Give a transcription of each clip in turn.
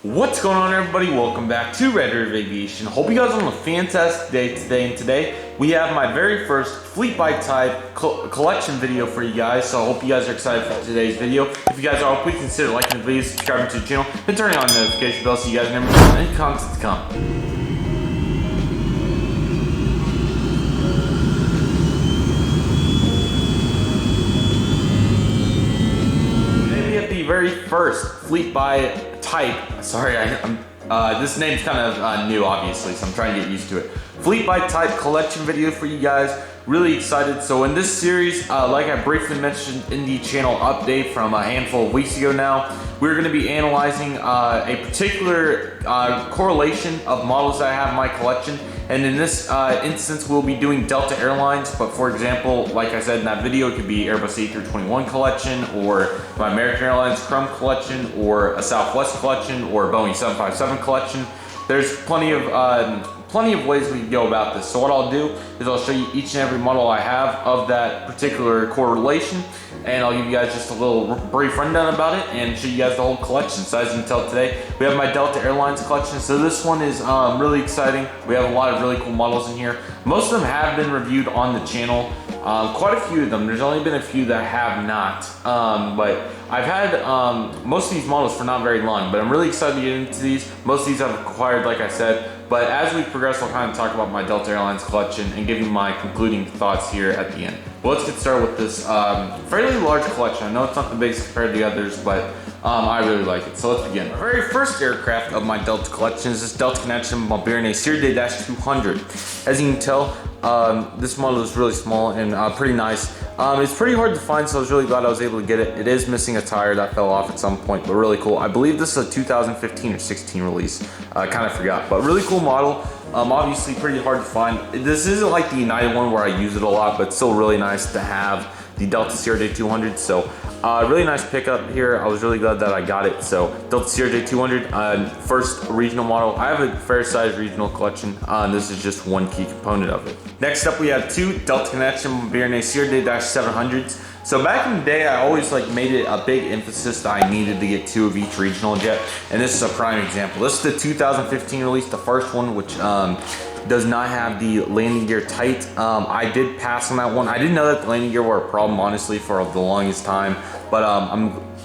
What's going on, everybody? Welcome back to Redriveraviation. Hope you guys are on a fantastic day today. And today we have my very first Fleet by Type collection video for you guys. So I hope you guys are excited for today's video. If you guys are, please consider liking the video, subscribing to the channel, and turning on the notification bell so you guys never miss any content to come. Very first Fleet by Type. Sorry, this name's kind of new, obviously, so I'm trying to get used to it. Fleet by Type collection video for you guys. Really excited. So in this series, like I briefly mentioned in the channel update from a handful of weeks ago now, we're going to be analyzing a particular correlation of models that I have in my collection. And in this instance, we'll be doing Delta Airlines. But for example, like I said in that video, it could be Airbus A321 collection, or my American Airlines Chrome collection, or a Southwest collection, or a Boeing 757 collection. There's plenty of ways we can go about this. So what I'll do is I'll show you each and every model I have of that particular correlation, and I'll give you guys just a little brief rundown about it and show you guys the whole collection. So as you can tell today, we have my Delta Airlines collection. So this one is really exciting. We have a lot of really cool models in here. Most of them have been reviewed on the channel. Quite a few of them. There's only been a few that have not. But I've had most of these models for not very long, but I'm really excited to get into these. Most of these I've acquired, like I said. But as we progress, I'll kind of talk about my Delta Airlines collection and give you my concluding thoughts here at the end. Well, let's get started with this fairly large collection. I know it's not the biggest compared to the others, but I really like it. So let's begin. The very first aircraft of my Delta collection is this Delta Connection Bombardier Acer 200. As you can tell, this model is really small and pretty nice. It's pretty hard to find, so I was really glad I was able to get it. It is missing a tire that fell off at some point, but really cool. I believe this is a 2015 or 16 release. I kind of forgot, but really cool model. Obviously pretty hard to find. This isn't like the United one where I use it a lot, but it's still really nice to have the Delta CRJ 200. So really nice pickup here. I was really glad that I got it. So Delta CRJ 200, first regional model. I have a fair sized regional collection. This is just one key component of it. Next up, we have two Delta Connection Bombardier CRJ-700s. So back in the day, I always made it a big emphasis that I needed to get two of each regional jet, and this is a prime example. This is the 2015 release, the first one, which does not have the landing gear tight. I did pass on that one. I didn't know that the landing gear were a problem, honestly, for the longest time, but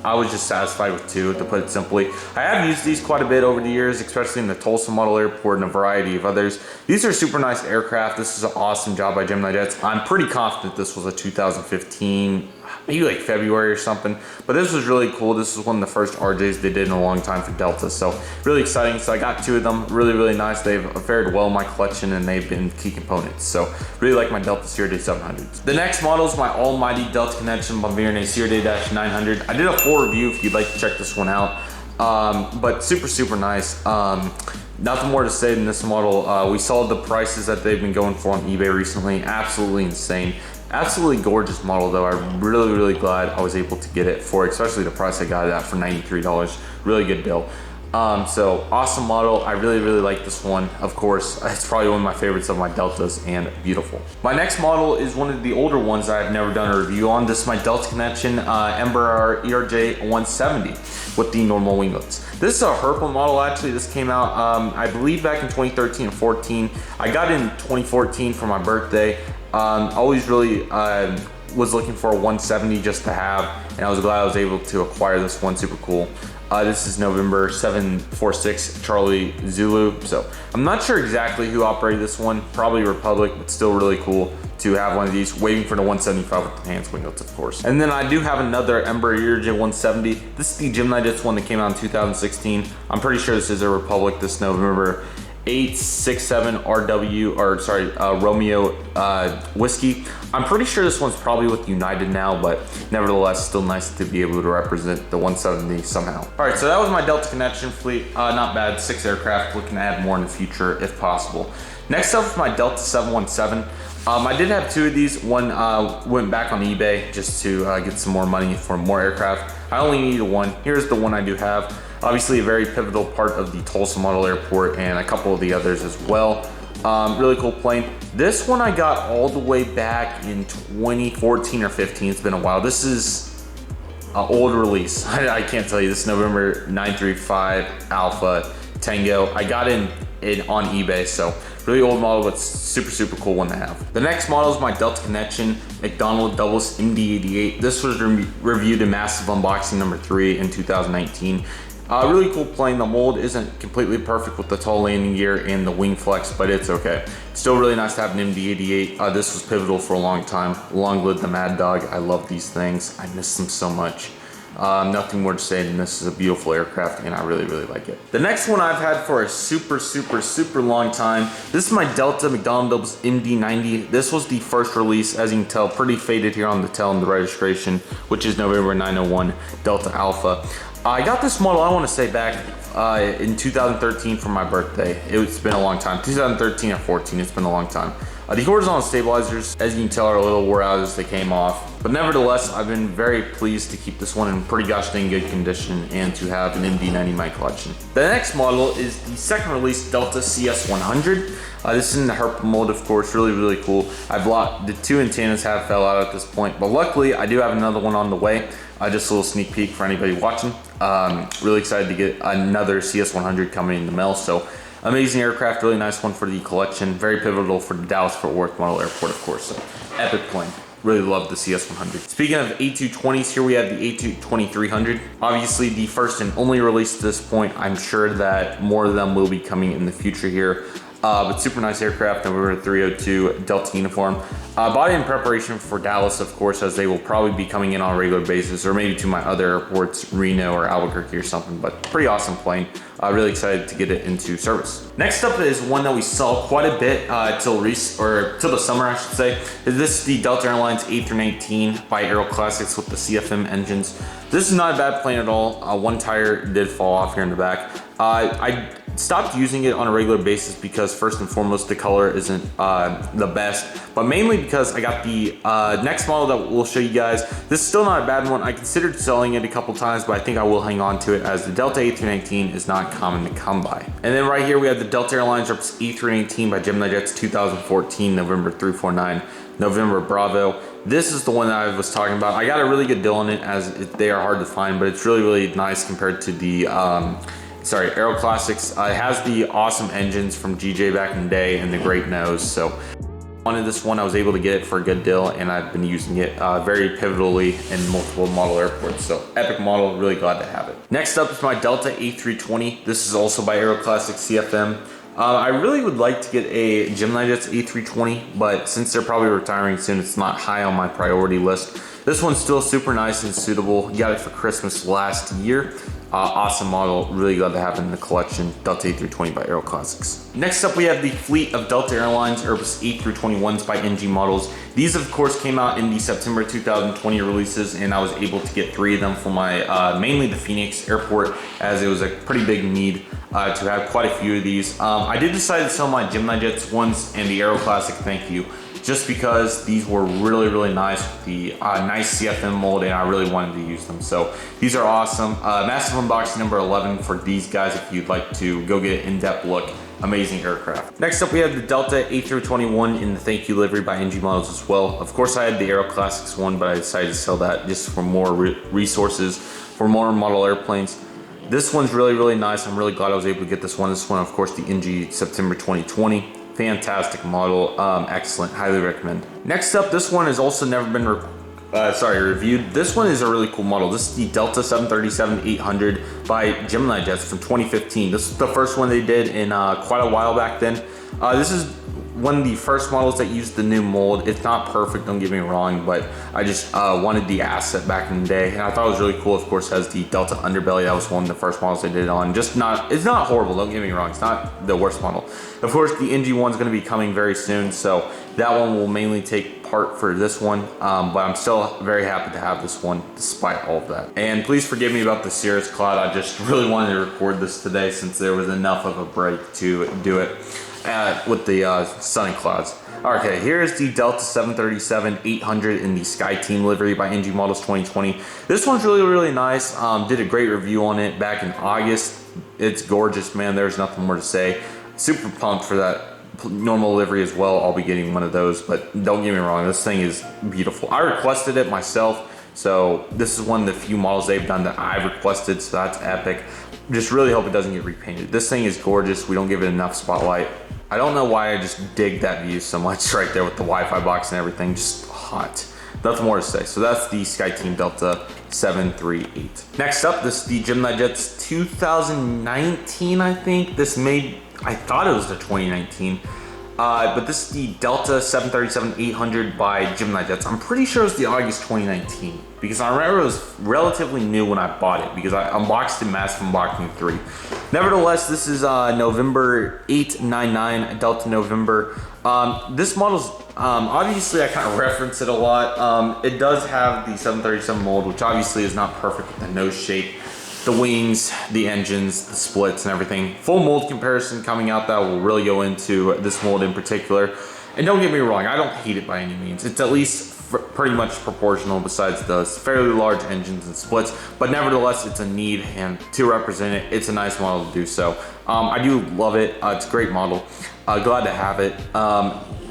I was just satisfied with two, to put it simply. I have used these quite a bit over the years, especially in the Tulsa model airport and a variety of others. These are super nice aircraft. This is an awesome job by Gemini Jets. I'm pretty confident this was a 2015, maybe like February or something, but this was really cool. This was one of the first RJs they did in a long time for Delta, so really exciting. So I got two of them, really nice. They've fared well in my collection and they've been key components, so really like my Delta CRJ 700s. The next model is my almighty Delta Connection Bombardier CRJ 900. I did a full review if you'd like to check this one out, but super nice. Nothing more to say than this model. We saw the prices that they've been going for on eBay recently. Absolutely insane. Absolutely gorgeous model though. I'm really glad I was able to get it for, especially the price I got it at, for $93. Really good deal. So awesome model. I really like this one. Of course, it's probably one of my favorites of my Deltas, and beautiful. My next model is one of the older ones I've never done a review on. This is my Delta Connection Embraer ERJ 170 with the normal winglets. This is a Herpel model actually. This came out I believe back in 2013 and 14. I got it in 2014 for my birthday. Always really was looking for a 170 just to have, and I was glad I was able to acquire this one. Super cool. This is November 746 Charlie Zulu. So I'm not sure exactly who operated this one, probably Republic, but still really cool to have one of these, waiting for the 175 with the enhanced winglets, of course. And then I do have another Embraer ERJ 170. This is the Gemini Jets one that came out in 2016. I'm pretty sure this is a Republic, this November 867 RW, or sorry, Romeo Whiskey. I'm pretty sure this one's probably with United now, but nevertheless, still nice to be able to represent the 170 somehow. All right, so that was my Delta Connection fleet. Not bad, 6 aircraft, looking to add more in the future if possible. Next up is my Delta 717. I did have two of these. One went back on eBay just to get some more money for more aircraft. I only needed one. Here's the one I do have. Obviously a very pivotal part of the Tulsa model airport and a couple of the others as well. Really cool plane. This one I got all the way back in 2014 or 15. It's been a while. This is old release. I can't tell you, this November 935 Alpha Tango. I got it on eBay, so really old model, but super cool one to have. The next model is my Delta Connection McDonald Doubles MD88. This was reviewed in Massive Unboxing number 3 in 2019. Really cool plane. The mold isn't completely perfect with the tall landing gear and the wing flex, but it's okay. Still really nice to have an MD88. This was pivotal for a long time. Long live the Mad Dog. I love these things. I miss them so much. Nothing more to say than this is a beautiful aircraft, and I really like it. The next one I've had for a super long time. This is my Delta McDonald Doubles MD90. This was the first release, as you can tell, pretty faded here on the tail and the registration, which is November 901 Delta Alpha. I got this model, I want to say, back in 2013 for my birthday. It's been a long time. 2013 or 14, it's been a long time. The horizontal stabilizers, as you can tell, are a little wore out as they came off. But nevertheless, I've been very pleased to keep this one in pretty gosh dang good condition and to have an MD90 in my collection. The next model is the second release Delta CS100. This is in the Herp mold, of course, really cool. The 2 antennas have fell out at this point, but luckily I do have another one on the way. Just a little sneak peek for anybody watching. Really excited to get another CS100 coming in the mail. So amazing aircraft, really nice one for the collection. Very pivotal for the Dallas-Fort Worth model airport, of course. So epic plane. Really love the CS100. Speaking of A220s, here we have the A220-300. Obviously the first and only release at this point. I'm sure that more of them will be coming in the future here. But super nice aircraft, November 302 Delta uniform. Bought it in preparation for Dallas, of course, as they will probably be coming in on a regular basis, or maybe to my other airports, Reno or Albuquerque or something, but pretty awesome plane. Really excited to get it into service. Next up is one that we saw quite a bit till the summer, I should say. This is the Delta Airlines A319 by Aero Classics with the CFM engines. This is not a bad plane at all. One tire did fall off here in the back. I stopped using it on a regular basis because first and foremost the color isn't the best, but mainly because I got the next model that we'll show you guys. This is still not a bad one. I considered selling it a couple times, but I think I will hang on to it as the Delta A319 is not common to come by. And then right here we have the Delta Airlines A319 by Gemini Jets 2014 November 349 November Bravo. This is the one that I was talking about. I got a really good deal on it as they are hard to find, but it's really nice compared to the Aero Classics. It has the awesome engines from GJ back in the day and the great nose. So wanted this one, I was able to get it for a good deal, and I've been using it very pivotally in multiple model airports. So epic model, really glad to have it. Next up is my Delta A320. This is also by Aero Classics CFM. I really would like to get a Gemini Jets A320, but since they're probably retiring soon, it's not high on my priority list. This one's still super nice and suitable. Got it for Christmas last year. Awesome model, really glad to have it in the collection. Delta A320 by Aero Classics. Next up we have the fleet of Delta Airlines Airbus A321s by NG models. These of course came out in the September 2020 releases, and I was able to get 3 of them for my mainly the Phoenix airport, as it was a pretty big need to have quite a few of these. I did decide to sell my Gemini Jets ones and the Aero Classic thank you, just because these were really nice with the nice CFM mold, and I really wanted to use them. So these are awesome. Massive unboxing number 11 for these guys if you'd like to go get an in-depth look. Amazing aircraft. Next up we have the Delta A321 in the thank you livery by NG models as well. Of course I had the Aero Classics one, but I decided to sell that just for more resources, for more model airplanes. This one's really nice. I'm really glad I was able to get this one. This one, of course, the NG September 2020. Fantastic model, excellent, highly recommend. Next up, this one has also never been reviewed. This one is a really cool model. This is the Delta 737-800 by Gemini Jets from 2015. This is the first one they did in quite a while back then. This is one of the first models that used the new mold. It's not perfect, don't get me wrong, but I just wanted the asset back in the day, and I thought it was really cool. Of course, has the Delta underbelly. That was one of the first models they did it on. It's not horrible, don't get me wrong. It's not the worst model. Of course, the NG one's going to be coming very soon, so that one will mainly take part for this one, but I'm still very happy to have this one despite all of that. And please forgive me about the cirrus cloud. I just really wanted to record this today since there was enough of a break to do it with the sun and clouds. Okay, here's the Delta 737-800 in the SkyTeam livery by NG Models 2020. This one's really nice. Did a great review on it back in August. It's gorgeous, man. There's nothing more to say. Super pumped for that normal livery as well. I'll be getting one of those, but don't get me wrong, this thing is beautiful. I requested it myself, So this is one of the few models they've done that I've requested, so that's epic. Just really hope it doesn't get repainted. This thing is gorgeous. We don't give it enough spotlight. I don't know why I just dig that view so much right there with the Wi-Fi box and everything. Just hot. Nothing more to say. So that's the SkyTeam Delta 738. Next up, this is the Gemini Jets 2019, I think. I thought it was the 2019. But this is the Delta 737-800 by Gemini Jets. I'm pretty sure it was the August 2019 because I remember it was relatively new when I bought it because I unboxed it Massive Unboxing 3. Nevertheless, this is November 899 Delta November. This model's obviously I kind of reference it a lot. It does have the 737 mold, which obviously is not perfect with the nose shape, the wings, the engines, the splits and everything. Full mold comparison coming out that will really go into this mold in particular. And don't get me wrong, I don't hate it by any means. It's at least pretty much proportional besides the fairly large engines and splits, but nevertheless it's a need, and to represent it, it's a nice model to do so. I do love it. It's a great model. Glad to have it.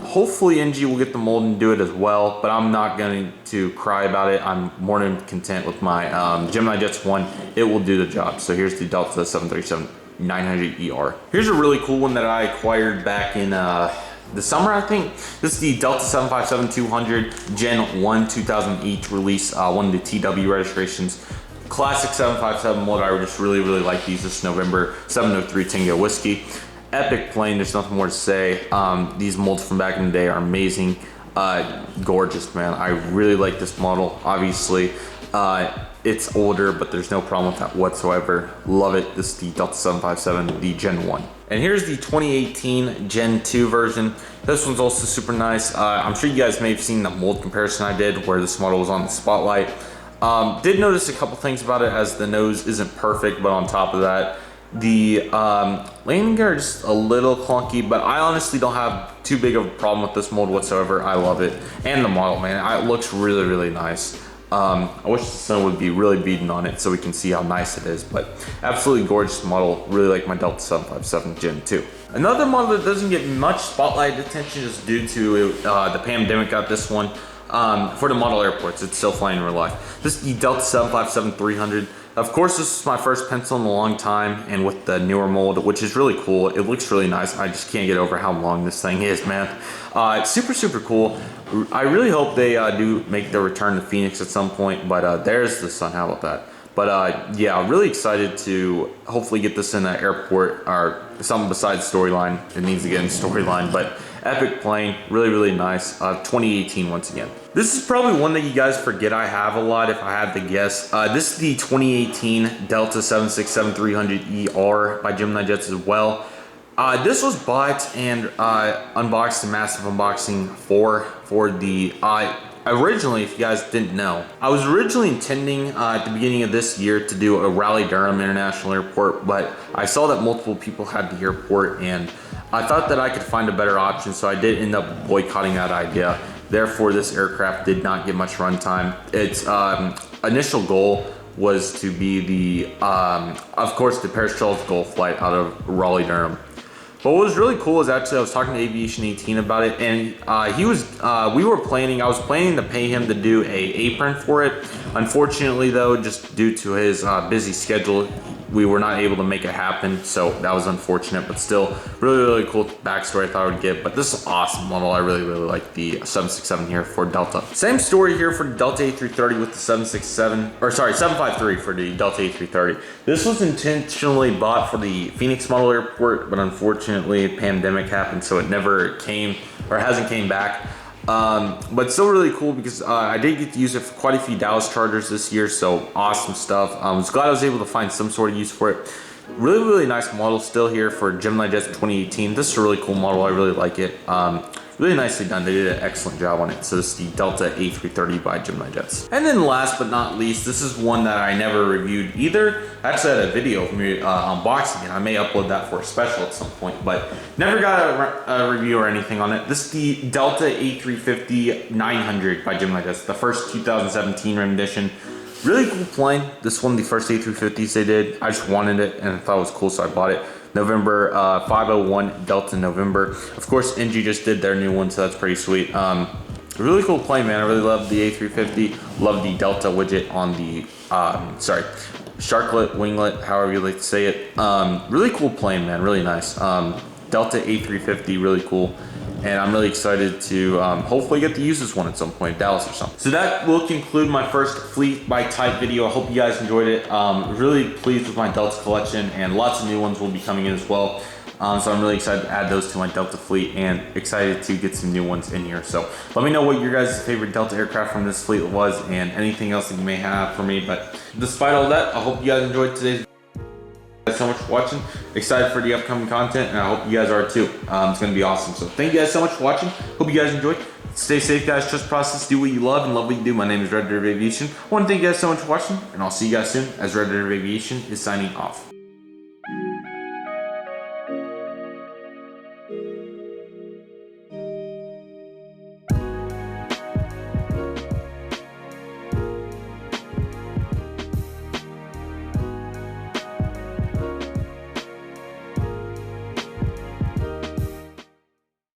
Hopefully NG will get the mold and do it as well, but I'm not going to cry about it. I'm more than content with my Gemini Jets 1. It will do the job. So here's the Delta 737-900ER. Here's a really cool one that I acquired back in the summer, I think. This is the Delta 757-200 Gen 1 2008 release, one of the TW registrations. Classic 757 mold. I just really like these. This November 703 Tango Whiskey. Epic plane, there's nothing more to say. These molds from back in the day are amazing. Gorgeous, man. I really like this model. Obviously, it's older, but there's no problem with that whatsoever. Love it. This is the Delta 757, the Gen 1. And here's the 2018 Gen 2 version. This one's also super nice. I'm sure you guys may have seen the mold comparison I did where this model was on the spotlight. Did notice a couple things about it, as the nose isn't perfect, but on top of that, the landing gear is just a little clunky, but I honestly don't have too big of a problem with this mold whatsoever. I love it. And the model, man, it looks really nice. I wish the sun would be really beaten on it so we can see how nice it is, but absolutely gorgeous model. Really like my Delta 757 Gen 2. Another model that doesn't get much spotlight attention just due to the pandemic got this one. For the model airports, it's still flying in real life. This is the Delta 757-300. Of course, this is my first pencil in a long time, and with the newer mold, which is really cool. It looks really nice. I just can't get over how long this thing is, man. It's super cool. I really hope they do make their return to Phoenix at some point, but there's the sun. How about that? But yeah, really excited to hopefully get this in an airport or something besides storyline. It needs to get in storyline, but epic plane, really nice. 2018 once again. This is probably one that you guys forget I have a lot if I had to guess. This is the 2018 Delta 767-300ER by Gemini Jets as well. This was bought and unboxed in Massive Unboxing 4 for the originally, if you guys didn't know, I was originally intending at the beginning of this year to do a Raleigh-Durham International Airport, but I saw that multiple people had the airport and I thought that I could find a better option, so I did end up boycotting that idea. Therefore, this aircraft did not get much runtime. Its initial goal was to be the, of course, the Paris Charles de Gaulle flight out of Raleigh-Durham. But what was really cool is actually I was talking to Aviation 18 about it, and I was planning to pay him to do an apron for it. Unfortunately though, just due to his busy schedule, we were not able to make it happen, so that was unfortunate, but still really cool backstory I thought I would give. But this is an awesome model. I really like the 767 here for Delta. Same story here for the Delta A330 with the 753 for the Delta A330. This was intentionally bought for the Phoenix Model Airport, but unfortunately a pandemic happened, so it never came or hasn't came back. But still really cool because I did get to use it for quite a few Dallas charters this year, so awesome stuff. I was glad I was able to find some sort of use for it. Really nice model still here for Gemini Jets 2018. This is a really cool model. I really like it. Really nicely done. They did an excellent job on it. So this is the Delta A330 by Gemini Jets. And then last but not least, this is one that I never reviewed either. I actually had a video of me unboxing it. I may upload that for a special at some point, but never got a review or anything on it. This is the Delta A350-900 by Gemini Jets, the first 2017 rendition. Really cool plane. This is one of the first A350s they did. I just wanted it and I thought it was cool, so I bought it. November 501 Delta November. Of course, NG just did their new one, so that's pretty sweet. Really cool plane, man. I really love the A350. Love the Delta widget on the, Sharklet, winglet, however you like to say it. Really cool plane, man. Really nice. Delta A350, really cool. And I'm really excited to hopefully get to use this one at some point in Dallas or something. So that will conclude my first fleet by type video. I hope you guys enjoyed it. Really pleased with my Delta collection, and lots of new ones will be coming in as well. So I'm really excited to add those to my Delta fleet and excited to get some new ones in here. So let me know what your guys' favorite Delta aircraft from this fleet was and anything else that you may have for me. But despite all that, I hope you guys enjoyed today's video. Thank you guys so much for watching. Excited for the upcoming content, and I hope you guys are too. It's gonna be awesome. So thank you guys so much for watching. Hope you guys enjoyed. Stay safe, guys. Trust the process. Do what you love and love what you do. My name is Redriveraviation. I want to thank you guys so much for watching, and I'll see you guys soon as Redriveraviation is signing off.